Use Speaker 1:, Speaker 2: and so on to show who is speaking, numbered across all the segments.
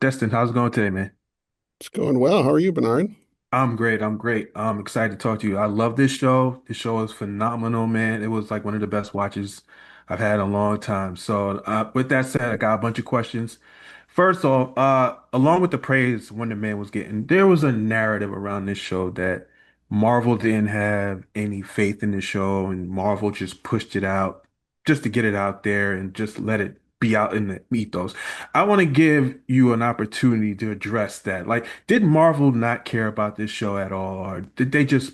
Speaker 1: Destin, how's it going today, man?
Speaker 2: It's going well. How are you, Bernard?
Speaker 1: I'm great. I'm great. I'm excited to talk to you. I love this show. This show is phenomenal, man. It was like one of the best watches I've had in a long time. So, with that said, I got a bunch of questions. First off, along with the praise Wonder Man was getting, there was a narrative around this show that Marvel didn't have any faith in the show, and Marvel just pushed it out just to get it out there and just let it be out in the ethos. I want to give you an opportunity to address that. Like, did Marvel not care about this show at all, or did they just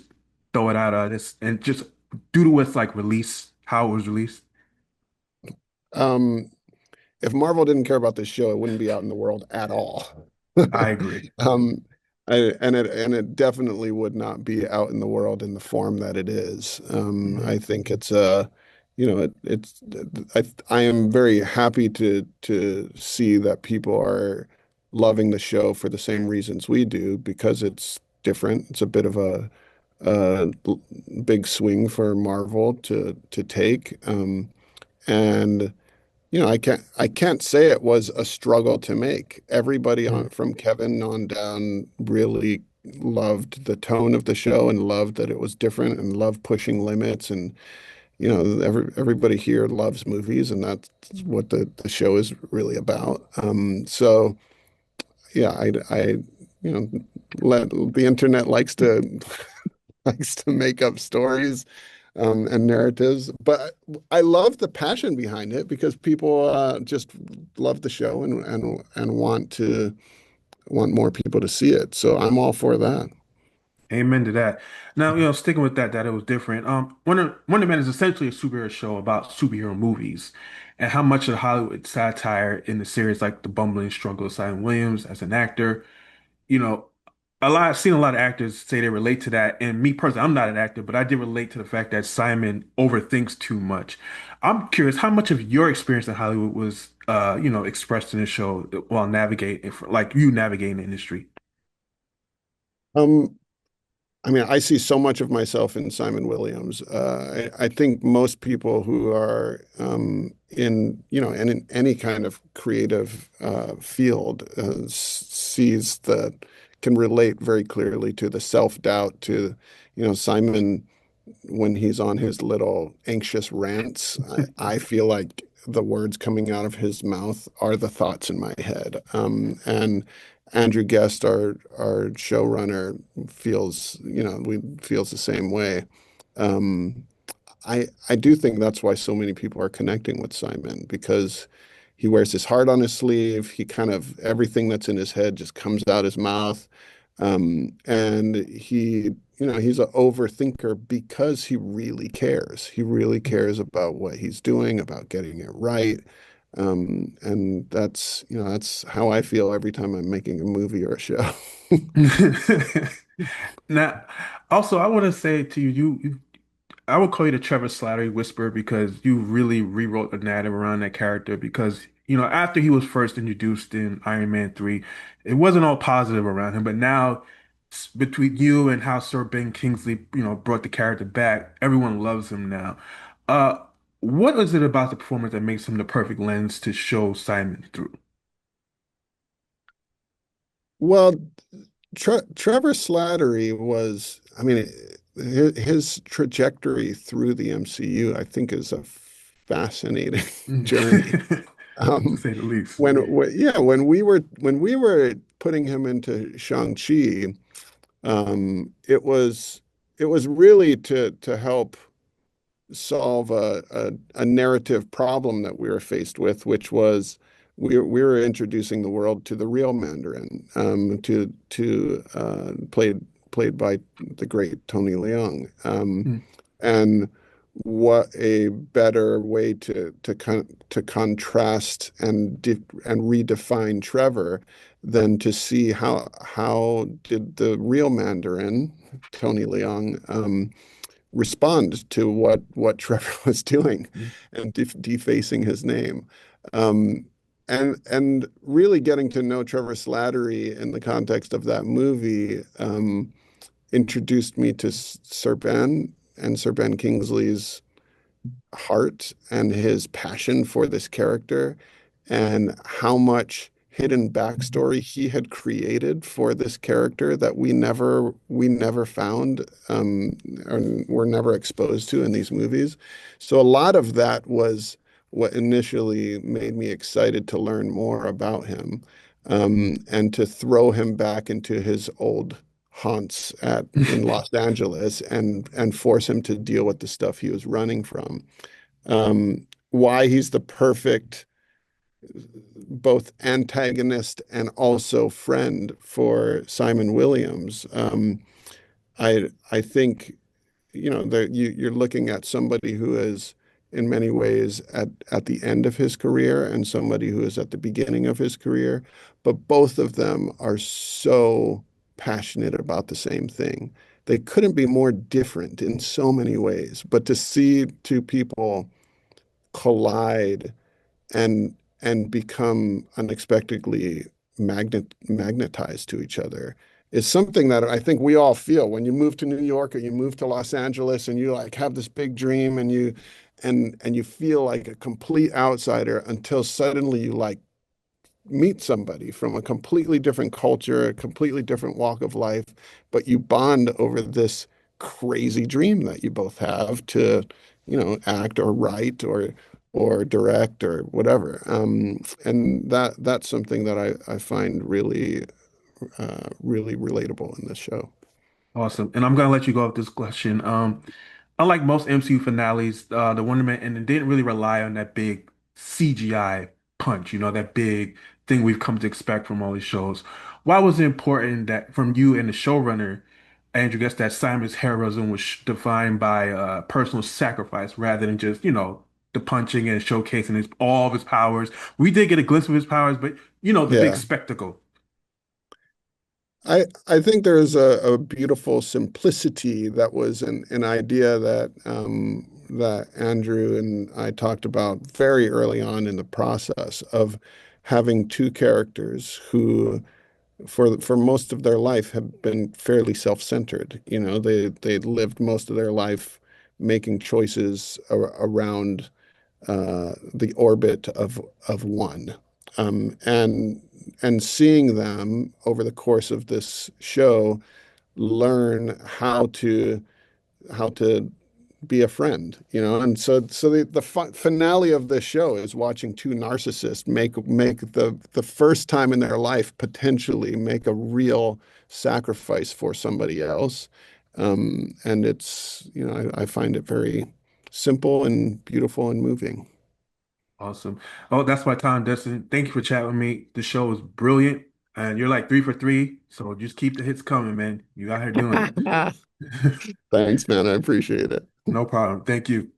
Speaker 1: throw it out of this and just due to its like release, how it was released?
Speaker 2: Um, if Marvel didn't care about this show, it wouldn't be out in the world at all.
Speaker 1: I agree.
Speaker 2: Um, and it definitely would not be out in the world in the form that it is. I
Speaker 1: Mhm.
Speaker 2: think it's it's I am very happy to see that people are loving the show for the same reasons we do because it's different. It's a bit of a big swing for Marvel to take. And I can't say it was a struggle to make. Everybody on
Speaker 1: Mhm.
Speaker 2: from Kevin on down really loved the tone of the show and loved that it was different and loved pushing limits. And everybody here loves movies, and that's what the show is really about. So yeah, I you know let the internet likes to likes to make up stories and narratives. But I love the passion behind it because people just love the show and want more people to see it. So I'm all for that.
Speaker 1: Amen to that. Now, sticking with that, it was different. Wonder Man is essentially a superhero show about superhero movies and how much of the Hollywood satire in the series, like the bumbling struggle of Simon Williams as an actor, you know, I've seen a lot of actors say they relate to that. And me personally, I'm not an actor, but I did relate to the fact that Simon overthinks too much. I'm curious, how much of your experience in Hollywood was, expressed in the show while navigating, like you navigating the industry?
Speaker 2: Um, I mean, I see so much of myself in Simon Williams. I think most people who are in any kind of creative field sees that can relate very clearly to the self-doubt, to, Simon when he's on his little anxious rants. I feel like the words coming out of his mouth are the thoughts in my head. And Andrew Guest, our showrunner, we feels the same way. Um, I do think that's why so many people are connecting with Simon because he wears his heart on his sleeve. He kind of everything that's in his head just comes out his mouth. And he's an overthinker because he really cares. He really cares about what he's doing, about getting it right. And that's how I feel every time I'm making a movie or a show.
Speaker 1: Now, also, I want to say to you, I would call you the Trevor Slattery Whisperer because you really rewrote the narrative around that character. Because, after he was first introduced in Iron Man 3, it wasn't all positive around him. But now, between you and how Sir Ben Kingsley, brought the character back, everyone loves him now. Uh, what is it about the performance that makes him the perfect lens to show Simon through?
Speaker 2: Well, Trevor Slattery was, I mean, his trajectory through the MCU, I think, is a fascinating journey.
Speaker 1: To
Speaker 2: Um,
Speaker 1: say the least.
Speaker 2: when we were putting him into Shang-Chi, it was really to help solve a narrative problem that we were faced with, which was we were introducing the world to the real Mandarin, played by the great Tony Leung. And what a better way to contrast and redefine Trevor than to see how did the real Mandarin, Tony Leung, respond to what Trevor was doing and defacing his name. Um, and really getting to know Trevor Slattery in the context of that movie introduced me to Sir Ben and Sir Ben Kingsley's heart and his passion for this character and how much hidden backstory he had created for this character that we never found and were never exposed to in these movies. So a lot of that was what initially made me excited to learn more about him, and to throw him back into his old haunts at in Los Angeles and force him to deal with the stuff he was running from. Why he's the perfect both antagonist and also friend for Simon Williams. I think that you're looking at somebody who is in many ways at the end of his career and somebody who is at the beginning of his career, but both of them are so passionate about the same thing. They couldn't be more different in so many ways, but to see two people collide and become unexpectedly magnetized to each other is something that I think we all feel when you move to New York or you move to Los Angeles and you like have this big dream and you feel like a complete outsider until suddenly you like meet somebody from a completely different culture, a completely different walk of life, but you bond over this crazy dream that you both have to, act or write or direct or whatever. And that's something that I find really really relatable in this show.
Speaker 1: Awesome. And I'm gonna let you go with this question. Unlike most MCU finales, the Wonder Man and it didn't really rely on that big CGI punch, that big thing we've come to expect from all these shows. Why was it important that from you and the showrunner, Andrew, guess that Simon's heroism was defined by personal sacrifice rather than just, the punching and showcasing all of his powers. We did get a glimpse of his powers, but the big
Speaker 2: Yeah.
Speaker 1: spectacle.
Speaker 2: I think there is a beautiful simplicity that was an idea that Andrew and I talked about very early on in the process of having two characters who, for most of their life, have been fairly self-centered. They lived most of their life making choices around the orbit of one. And seeing them over the course of this show learn how to be a friend, and so the finale of this show is watching two narcissists make the first time in their life potentially make a real sacrifice for somebody else. And it's, I find it very simple and beautiful and moving.
Speaker 1: Awesome. Oh, that's my time, Destin. Thank you for chatting with me. The show was brilliant, and you're like 3 for 3. So just keep the hits coming, man. You out here doing it.
Speaker 2: Thanks, man. I appreciate it.
Speaker 1: No problem. Thank you.